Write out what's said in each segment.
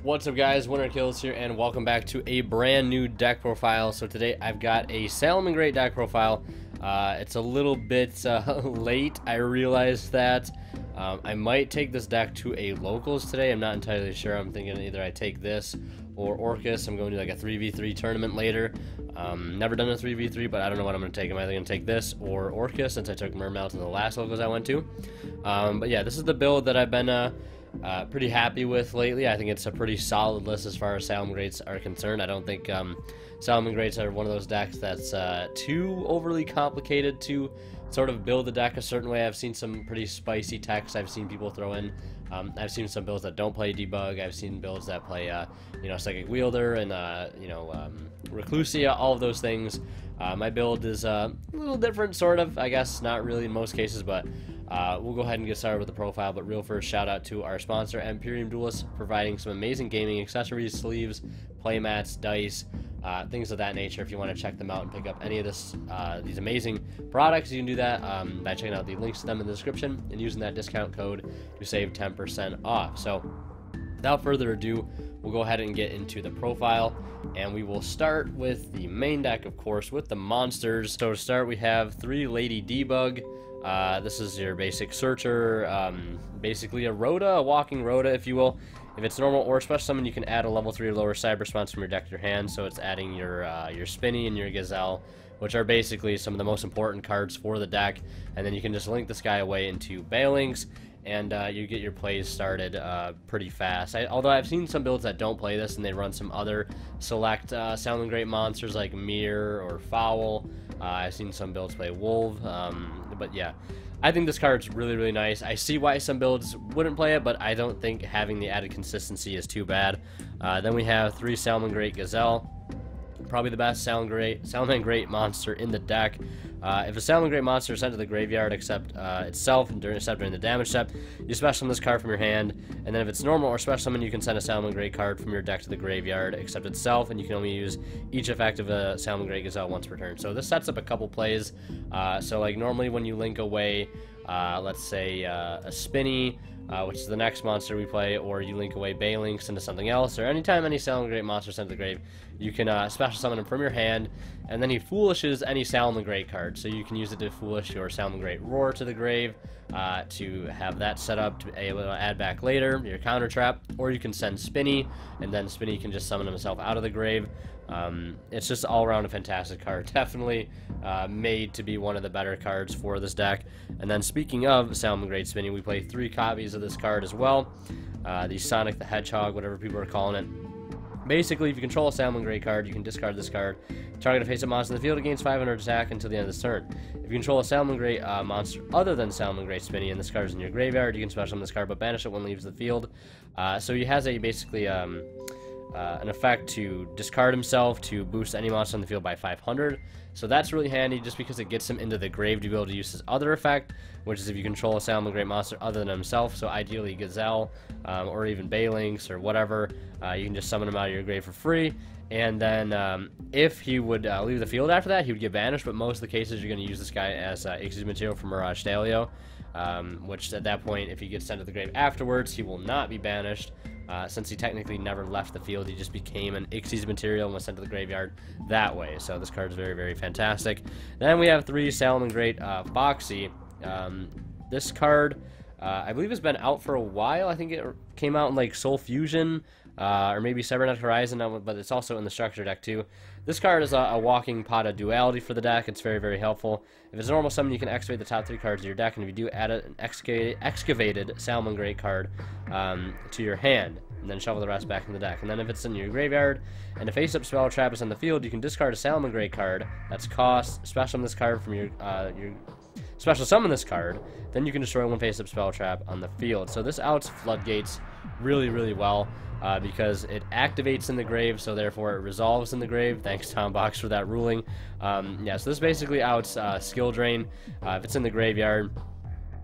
What's up, guys? Winner Kills here, and welcome back to a brand new deck profile. So today I've got a Salamangreat deck profile. It's a little bit late. I realized that. I might take this deck to a locals today. I'm not entirely sure. I'm thinking either I take this or Orcus. I'm going to do like a 3v3 tournament later. Never done a 3v3, but I don't know what I'm going to take. I'm either going to take this or Orcus, since I took Mermail to the last locals I went to. But yeah, this is the build that I've been pretty happy with lately. I think it's a pretty solid list as far as Salamangreats are concerned. I don't think Salamangreats are one of those decks that's too overly complicated to sort of build the deck a certain way. I've seen some pretty spicy techs I've seen people throw in. I've seen some builds that don't play debug. I've seen builds that play you know, psychic wielder and you know, reclusia, all of those things. My build is a little different, sort of, I guess, not really in most cases, but we'll go ahead and get started with the profile. But real first, shout out to our sponsor, Imperium Duelists, providing some amazing gaming accessories, sleeves, playmats, dice, things of that nature. If you want to check them out and pick up any of these amazing products, you can do that by checking out the links to them in the description and using that discount code to save 10% off. So without further ado, we'll go ahead and get into the profile, and we will start with the main deck, of course, with the monsters. So to start, we have 3 Lady Debug. This is your basic searcher, basically a Rhoda, a walking Rhoda, if you will. If it's normal or special summon, you can add a level 3 or lower side response from your deck to your hand, so it's adding your Spinny and your Gazelle, which are basically some of the most important cards for the deck, and then you can just link this guy away into Bailings, and you get your plays started pretty fast. Although I've seen some builds that don't play this, and they run some other select Salamangreat monsters like Meer or Fowl. I've seen some builds play Wolf, but yeah, I think this card's really, really nice. I see why some builds wouldn't play it, but I don't think having the added consistency is too bad. Then we have 3 Salamangreat Gazelle. Probably the best Salamangreat monster in the deck. If a Salamangreat monster is sent to the graveyard except itself during the damage step, you special summon this card from your hand, and then if it's normal or special summon, you can send a Salamangreat card from your deck to the graveyard except itself, and you can only use each effect of a Salamangreat Gazelle once per turn. So this sets up a couple plays. So like normally when you link away, let's say a Spinny, which is the next monster we play, or you link away Bailings into something else, or anytime any Salamangreat monster sent to the grave, you can special summon him from your hand, and then he foolishes any Salamangreat card. So you can use it to foolish your Salamangreat Roar to the grave, to have that set up to be able to add back later, your counter trap, or you can send Spinny, and then Spinny can just summon himself out of the grave. It's just all around a fantastic card. Definitely made to be one of the better cards for this deck. And then speaking of Salamangreat Spinny, we play 3 copies of this card as well. The Sonic the Hedgehog, whatever people are calling it. Basically, if you control a Salamangreat card, you can discard this card. Target a face-up monster in the field, it gains 500 attack until the end of this turn. If you control a Salamangreat monster other than Salamangreat Spinny and this card is in your graveyard, you can special summon this card but banish it when it leaves the field. So he has a basically an effect to discard himself to boost any monster on the field by 500. So that's really handy just because it gets him into the grave to be able to use his other effect, which is if you control a Salamangreat monster other than himself, so ideally Gazelle or even Bailings or whatever, you can just summon him out of your grave for free. And then if he would leave the field after that, he would get banished, but most of the cases you're going to use this guy as XYZ material for Mirage Stalio, which at that point, if he gets sent to the grave afterwards, he will not be banished. Since he technically never left the field, he just became an XYZ material and was sent to the graveyard that way. So this card is very, very fantastic. Then we have 3 Salamangreat Foxy. This card, I believe, has been out for a while. I think it came out in like Soul Fusion, or maybe Cybernetic Horizon, but it's also in the structure deck too. This card is a walking pot of duality for the deck. It's very, very helpful. If it's a normal summon, you can excavate the top 3 cards of your deck, and if you do, add an excavated Salamangreat card to your hand, and then shuffle the rest back in the deck. And then if it's in your graveyard, and a face-up spell trap is on the field, you can discard a Salamangreat card. That's cost. Special summon this card from your special summon this card. Then you can destroy 1 face-up spell trap on the field. So this outs Floodgates really, really well. Because it activates in the grave, so therefore it resolves in the grave. Thanks, Tom Box, for that ruling. Yeah, so this basically outs Skill Drain. If it's in the graveyard,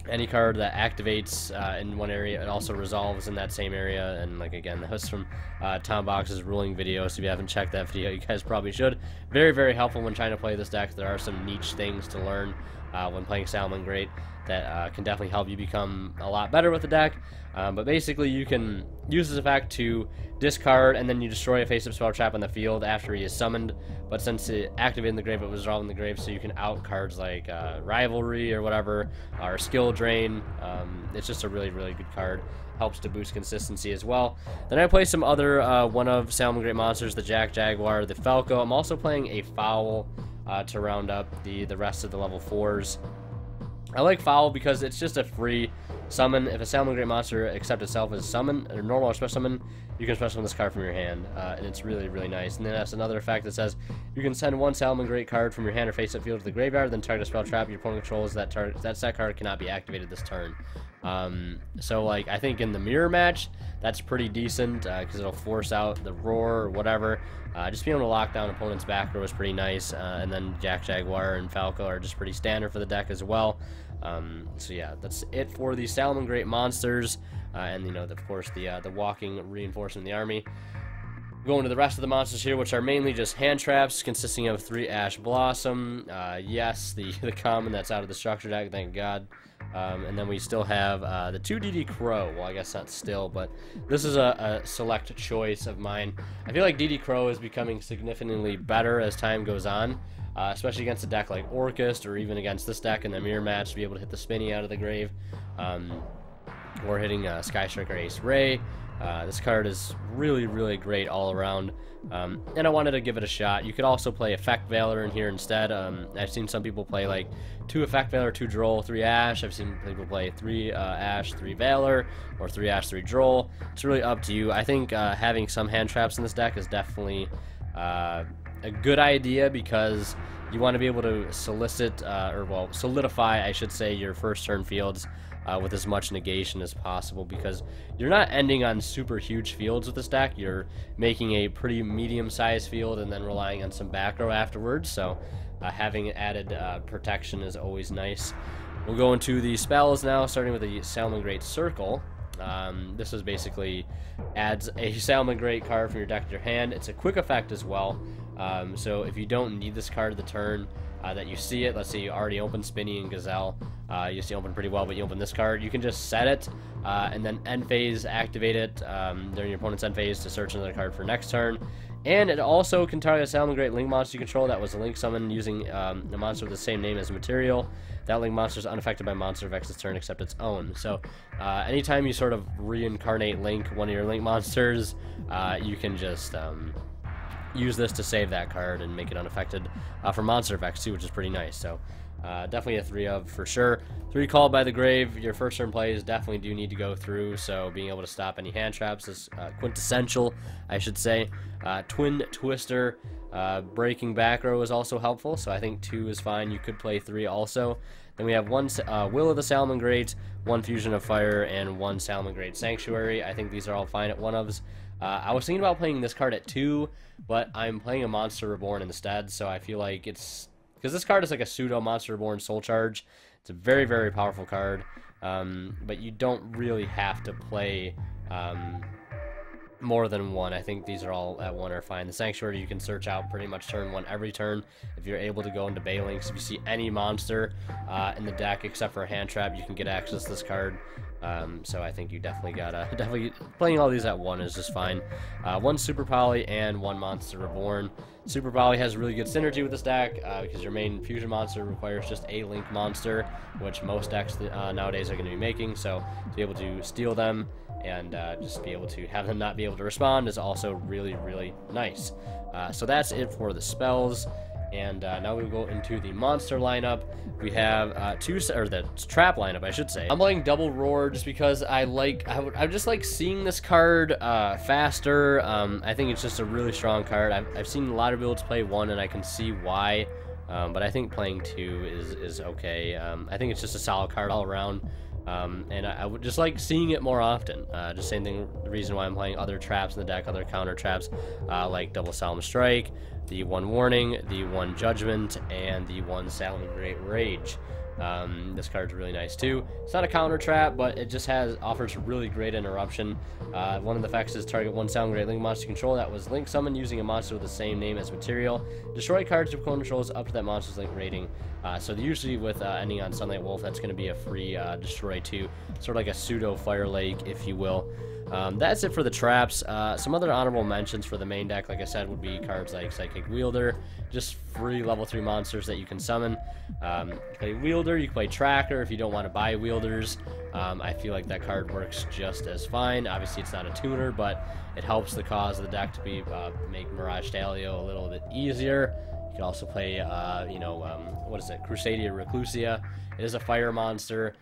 any card that activates in one area, it also resolves in that same area. And like again, that was from Tom Box's ruling video, so if you haven't checked that video, you guys probably should. Very, very helpful when trying to play this deck. There are some niche things to learn when playing Salamangreat. that can definitely help you become a lot better with the deck. But basically, you can use this effect to discard, and then you destroy a face-up spell trap on the field after he is summoned. But since it activated in the grave, it was resolved in the grave, so you can out cards like Rivalry or whatever, or Skill Drain. It's just a really, really good card. Helps to boost consistency as well. Then I play some other one of Salamangreat monsters, the Jak Jaguar, the Falco. I'm also playing a Fowl to round up the rest of the level 4s. I like Fowl because it's just a free summon. If a Salamangreat monster accepts itself as summon, or normal or special summon, you can special summon this card from your hand, and it's really, really nice. And then that's another effect that says you can send one Salamangreat card from your hand or face-up field to the graveyard, then target a spell trap your opponent controls. That card cannot be activated this turn. So like I think in the mirror match, that's pretty decent because it'll force out the roar or whatever. Just being able to lock down opponent's back row is pretty nice, and then Jak Jaguar and Falco are just pretty standard for the deck as well. So yeah, that's it for the Salamangreat monsters, and you know, of course, the walking reinforcement in the army. Going to the rest of the monsters here, which are mainly just hand traps, consisting of 3 Ash Blossom, yes, the common that's out of the structure deck, thank God. And then we still have the 2 DD Crow. Well, I guess not still, but this is a select choice of mine. I feel like DD Crow is becoming significantly better as time goes on, especially against a deck like Orcust, or even against this deck in the mirror match to be able to hit the Spinny out of the grave, or hitting Sky Striker Ace Ray. This card is really, really great all around, and I wanted to give it a shot. You could also play Effect Veiler in here instead. I've seen some people play like 2 Effect Veiler, 2 Droll, 3 Ash. I've seen people play 3 Ash, 3 Veiler, or 3 Ash, 3 Droll. It's really up to you. I think having some hand traps in this deck is definitely a good idea, because you want to be able to solicit, or well, solidify, I should say, your first turn fields with as much negation as possible, because you're not ending on super huge fields with this deck. You're making a pretty medium-sized field and then relying on some back row afterwards, so having added protection is always nice. We'll go into the spells now, starting with the Salamangreat Circle. This is basically adds a Salamangreat card from your deck to your hand. It's a quick effect as well, so if you don't need this card of the turn that you see it, let's say you already opened Spinny and Gazelle, you see it open pretty well, but you open this card, you can just set it, and then end phase activate it during your opponent's end phase to search another card for next turn. And it also can target a Salamangreat Link monster you control that was a Link summon using a monster with the same name as material. That Link monster is unaffected by monster effects this turn except its own. So anytime you sort of reincarnate Link, one of your Link monsters, you can just use this to save that card and make it unaffected for monster effects too, which is pretty nice. So definitely a 3 of for sure. 3 called by the grave. Your first turn plays definitely do need to go through, so being able to stop any hand traps is quintessential, I should say. Twin Twister, breaking back row is also helpful, so I think 2 is fine. You could play 3 also. Then we have 1 Will of the Salamangreat, 1 Fusion of Fire, and 1 Salamangreat Sanctuary. I think these are all fine at 1-ofs. I was thinking about playing this card at 2, but I'm playing a Monster Reborn instead, so I feel like it's... because this card is like a pseudo Monster Reborn Soul Charge. It's a very, very powerful card, but you don't really have to play more than 1. I think these are all at 1 are fine. The Sanctuary you can search out pretty much turn 1 every turn if you're able to go into Balinks. If you see any monster in the deck except for a hand trap, you can get access to this card. So I think you definitely gotta, playing all these at 1 is just fine. 1 Super Poly and 1 Monster Reborn. Super Poly has really good synergy with this deck because your main fusion monster requires just a Link monster, which most decks nowadays are going to be making, so to be able to steal them and just be able to have them not be able to respond is also really, really nice. So that's it for the spells. And now we go into the monster lineup. We have the trap lineup, I should say. I'm playing Double Roar just because I just like seeing this card faster. I think it's just a really strong card. I've seen a lot of builds play 1, and I can see why. But I think playing 2 is okay. I think it's just a solid card all around. And I would just like seeing it more often. Just same thing, the reason why I'm playing other traps in the deck, other counter traps, like Double Solemn Strike, the 1 Warning, the 1 Judgment, and the 1 Salamangreat Rage. This card's really nice too. It's not a counter trap, but it just offers really great interruption. One of the effects is target one Salamangreat Link monster you control that was Link summoned using a monster with the same name as material. Destroy cards your opponent controls up to that monster's Link rating. So usually with ending on Sunlight Wolf, that's going to be a free destroy too. Sort of like a pseudo Fire Lake, if you will. That's it for the traps. Some other honorable mentions for the main deck, like I said, would be cards like Psychic Wielder, just free level 3 monsters that you can summon. You play Wielder, you can play Tracker if you don't want to buy Wielders. I feel like that card works just as fine. Obviously, it's not a tuner, but it helps the cause of the deck to be make Mirage Stalio a little bit easier. You can also play, what is it, Crusadia Reclusia. It is a fire monster.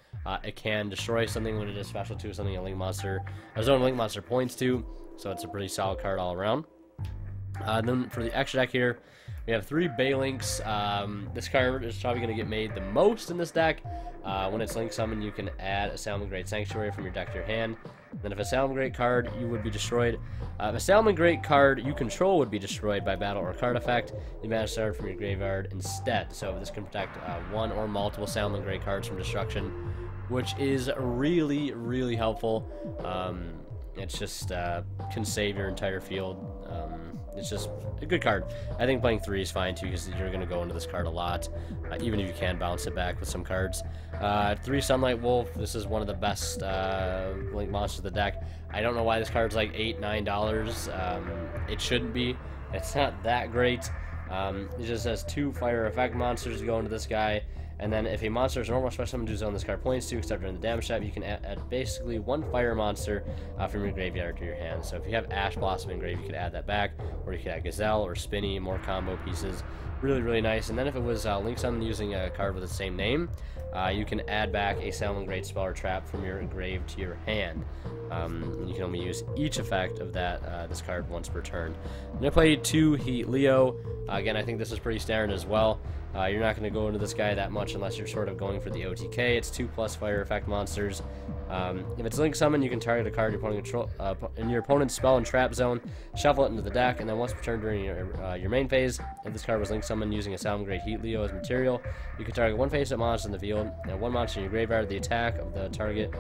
It can destroy something when it is special to something a Link monster, a zone Link monster points to, so it's a pretty solid card all around. Then for the extra deck here, we have 3 Baylinks. This card is probably going to get made the most in this deck. When it's Link summoned, you can add a Salamangreat Sanctuary from your deck to your hand. Then if a Salamangreat card you would be destroyed, if a Salamangreat card you control would be destroyed by battle or card effect, you banish card from your graveyard instead. So this can protect one or multiple Salamangreat cards from destruction, which is really, really helpful. It's just can save your entire field. It's just a good card. I think playing 3 is fine too, because you're going to go into this card a lot, even if you can bounce it back with some cards. 3 Sunlight Wolf. This is one of the best Link monsters of the deck. I don't know why this card's like $8, $9. It shouldn't be. It's not that great. It just has 2 fire effect monsters to go into this guy. And then if a monster is normal special summon to zone this card points to, except during the damage step, you can add basically 1 fire monster from your graveyard to your hand. So if you have Ash Blossom engraved, you could add that back, or you could add Gazelle or Spinny, more combo pieces. Really, really nice. And then if it was Link Summon using a card with the same name, you can add back a Salamangreat spell or trap from your grave to your hand. You can only use each effect of that this card once per turn. I'm going to play 2 Yugioh. Again, I think this is pretty standard as well. You're not going to go into this guy that much unless you're sort of going for the OTK. It's 2+ fire effect monsters. If it's Link Summon, you can target a card your opponent control in your opponent's spell and trap zone, shuffle it into the deck, and then once per turn during your main phase, if this card was Link Summon using a Salamangreat Yugioh as material, you can target 1 face-up monster in the field, and 1 monster in your graveyard. The attack of the target,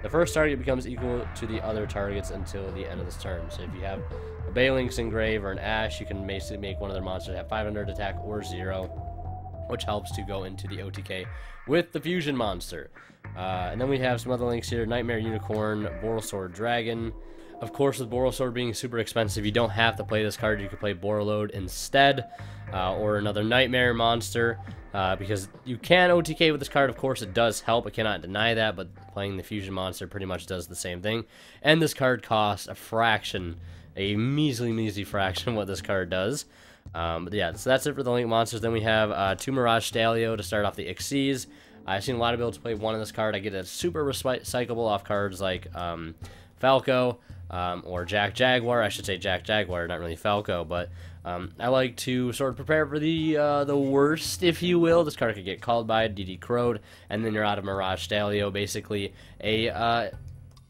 the first target becomes equal to the other targets until the end of this turn. So if you have a Baylinks in grave or an Ash, you can basically make one of their monsters have 500 attack or 0, which helps to go into the OTK with the Fusion monster. And then we have some other links here: Knightmare Unicorn, Borrelsword Dragon. Of course, with Borrelsword being super expensive, you don't have to play this card. You could play Borrelode instead, or another Knightmare monster, because you can OTK with this card. Of course, it does help. I cannot deny that, but playing the Fusion monster pretty much does the same thing. And this card costs a fraction, a measly fraction of what this card does. But yeah, so that's it for the Link monsters. Then we have 2 Mirage Stalio to start off the XYZ. I've seen a lot of builds play 1 of this card. I get a super recyclable off cards like Falco or Jak Jaguar. I should say Jak Jaguar, not really Falco, but I like to sort of prepare for the worst, if you will. This card could get called by DD Crowed, and then you're out of Mirage Stalio, basically a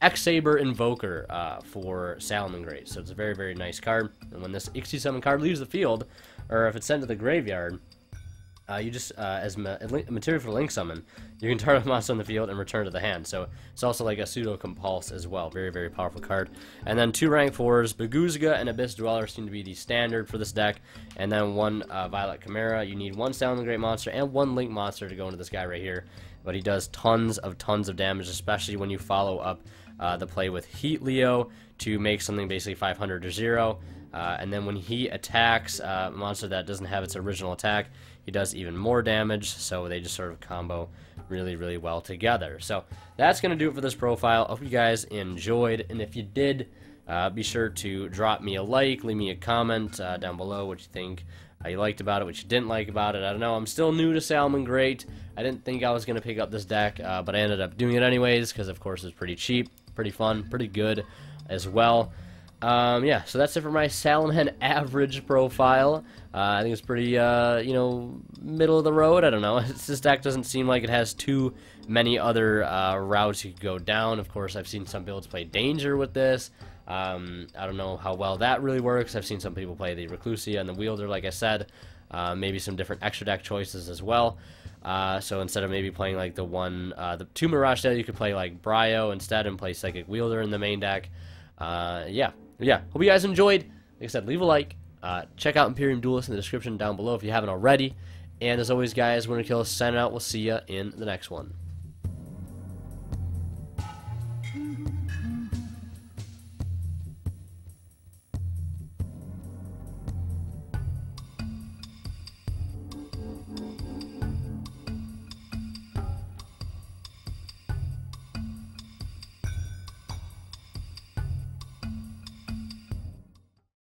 X-Saber Invoker for Salamangreat. So it's a very, very nice card. And when this XYZ card leaves the field, or if it's sent to the graveyard, you just, as material for Link Summon, you can target a monster on the field and return to the hand. So it's also like a pseudo compulse as well. Very, very powerful card. And then 2 rank 4s, Baguzga and Abyss Dweller seem to be the standard for this deck. And then 1 Violet Chimera. You need 1 Salamangreat monster and 1 Link monster to go into this guy right here. But he does tons of damage, especially when you follow up the play with Yugioh to make something basically 500 or 0. And then when he attacks a monster that doesn't have its original attack, he does even more damage. So they just sort of combo really, really well together. So that's going to do it for this profile. I hope you guys enjoyed. And if you did, be sure to drop me a like, leave me a comment down below what you think you liked about it, what you didn't like about it. I don't know. I'm still new to Salamangreat. I didn't think I was going to pick up this deck, but I ended up doing it anyways because, of course, it's pretty cheap, pretty fun, pretty good as well. Yeah, so that's it for my Salamangreat average profile. I think it's pretty, you know, middle of the road. I don't know. This deck doesn't seem like it has too many other routes you could go down. Of course, I've seen some builds play Danger with this. I don't know how well that really works. I've seen some people play the Reclusia and the Wielder, like I said. Maybe some different extra deck choices as well. So instead of maybe playing like the two Mirage Tail, you could play like Bryo instead and play Psychic Wielder in the main deck. Yeah. Hope you guys enjoyed. Like I said, leave a like. Check out Imperium Duelist in the description down below if you haven't already. And as always, guys, Winter Kill signing out. We'll see you in the next one.